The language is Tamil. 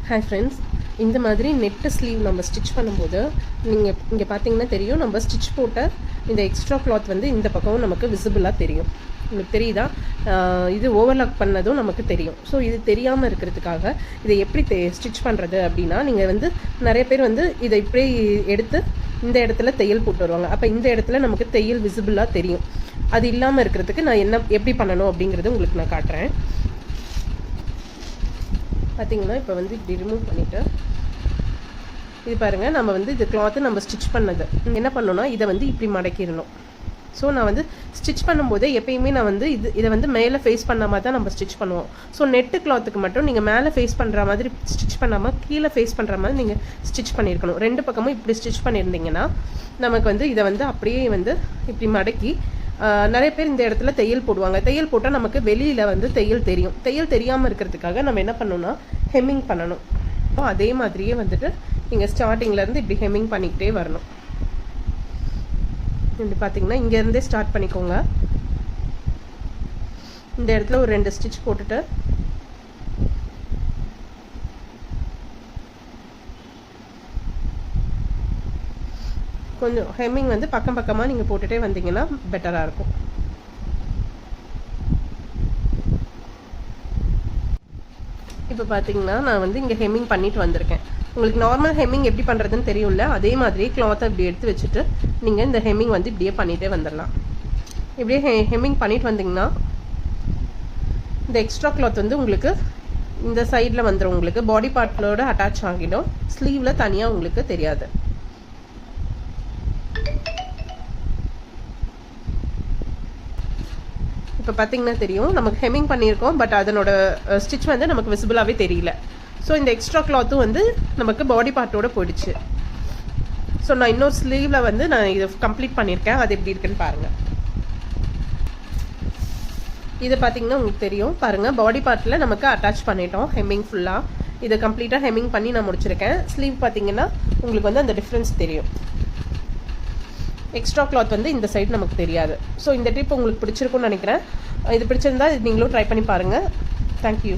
ஹாய் ஃப்ரெண்ட்ஸ், இந்த மாதிரி நெட்டு ஸ்லீவ் நம்ம ஸ்டிச் பண்ணும்போது நீங்கள் இங்கே பார்த்தீங்கன்னா தெரியும், நம்ம ஸ்டிச் போட்ட இந்த எக்ஸ்ட்ரா கிளாத் வந்து இந்த பக்கம் நமக்கு விசிபிளாக தெரியும். உங்களுக்கு தெரியுதா? இது ஓவர்லாக் பண்ணதும் நமக்கு தெரியும். ஸோ இது தெரியாமல் இருக்கிறதுக்காக இதை எப்படி ஸ்டிச் பண்ணுறது அப்படின்னா, நீங்கள் வந்து நிறைய பேர் வந்து இதை இப்படி எடுத்து இந்த இடத்துல தையல் போட்டு வருவாங்க. அப்போ இந்த இடத்துல நமக்கு தையல் விசிபிளாக தெரியும். அது இல்லாமல் இருக்கிறதுக்கு நான் எப்படி பண்ணணும் அப்படிங்கிறது உங்களுக்கு நான் காட்டுறேன். பார்த்தீங்கன்னா இப்போ வந்து இப்படி ரிமூவ் பண்ணிவிட்டு இது பாருங்கள், நம்ம வந்து இது கிளாத்து நம்ம ஸ்டிச் பண்ணது என்ன பண்ணணும்னா இதை வந்து இப்படி மடக்கிடணும். ஸோ நான் வந்து ஸ்டிச் பண்ணும்போதே எப்பயுமே நான் வந்து இதை வந்து மேலே ஃபேஸ் பண்ண மாதிரி தான் நம்ம ஸ்டிச் பண்ணுவோம். ஸோ நெட்டு கிளாத்துக்கு மட்டும் நீங்கள் மேலே ஃபேஸ் பண்ணுற மாதிரி ஸ்டிச் பண்ணாமல் கீழே ஃபேஸ் பண்ணுற மாதிரி நீங்கள் ஸ்டிச் பண்ணியிருக்கணும். ரெண்டு பக்கமும் இப்படி ஸ்டிச் பண்ணியிருந்தீங்கன்னா நமக்கு வந்து இதை வந்து அப்படியே வந்து இப்படி மடக்கி நிறைய பேர் இந்த இடத்துல தையல் போடுவாங்க. தையல் போட்டால் நமக்கு வெளியில் வந்து தையல் தெரியும். தையல் தெரியாமல் இருக்கிறதுக்காக நம்ம என்ன பண்ணணும்னா ஹெம்மிங் பண்ணணும். அதே மாதிரியே வந்துட்டு நீங்கள் ஸ்டார்டிங்லேருந்து இப்படி ஹெம்மிங் பண்ணிக்கிட்டே வரணும். இப்படி பார்த்தீங்கன்னா இங்கேருந்தே ஸ்டார்ட் பண்ணிக்கோங்க. இந்த இடத்துல ஒரு 2 ஸ்டிச் போட்டுட்டு கொஞ்சம் ஹெம்மிங் வந்து பக்கம் பக்கமாக நீங்கள் போட்டுகிட்டே வந்தீங்கன்னா பெட்டராக இருக்கும். இப்போ பார்த்தீங்கன்னா நான் வந்து இங்கே ஹெம்மிங் பண்ணிட்டு வந்திருக்கேன். உங்களுக்கு நார்மல் ஹெம்மிங் எப்படி பண்ணுறதுன்னு தெரியும்ல, அதே மாதிரி கிளாத்தை இப்படி எடுத்து வச்சுட்டு நீங்கள் இந்த ஹெம்மிங் வந்து இப்படியே பண்ணிகிட்டே வந்துடலாம். இப்படியே ஹெம்மிங் பண்ணிட்டு வந்தீங்கன்னா இந்த எக்ஸ்ட்ரா கிளாத் வந்து உங்களுக்கு இந்த சைடில் வந்துடும். உங்களுக்கு பாடி பார்ட்டோட அட்டாச் ஆகிடும். ஸ்லீவில் தனியாக உங்களுக்கு தெரியாது. இப்போ பார்த்தீங்கன்னா தெரியும், நமக்கு ஹெம்மிங் பண்ணியிருக்கோம், பட் அதனோட ஸ்டிச் வந்து நமக்கு விசிபிளாகவே தெரியல. ஸோ இந்த எக்ஸ்ட்ரா கிளாத்தும் வந்து நமக்கு பாடி பார்ட்டோட போயிடுச்சு. ஸோ நான் இன்னொரு ஸ்லீவில் வந்து நான் இதை கம்ப்ளீட் பண்ணியிருக்கேன். அது எப்படி இருக்குன்னு பாருங்கள். இதை பார்த்தீங்கன்னா உங்களுக்கு தெரியும், பாருங்கள், பாடி பார்ட்டில் நமக்கு அட்டாச் பண்ணிட்டோம் ஹெம்மிங் ஃபுல்லாக. இதை கம்ப்ளீட்டாக ஹெம்மிங் பண்ணி நான் முடிச்சிருக்கேன். ஸ்லீவ் பார்த்தீங்கன்னா உங்களுக்கு வந்து அந்த டிஃப்ரென்ஸ் தெரியும். எக்ஸ்ட்ரா கிளாத் வந்து இந்த சைடு நமக்கு தெரியாது. ஸோ இந்த டிப் உங்களுக்கு பிடிச்சிருக்கும்னு நினைக்கிறேன். இது பிடிச்சிருந்தா நீங்களும் ட்ரை பண்ணி பாருங்கள். தேங்க்யூ.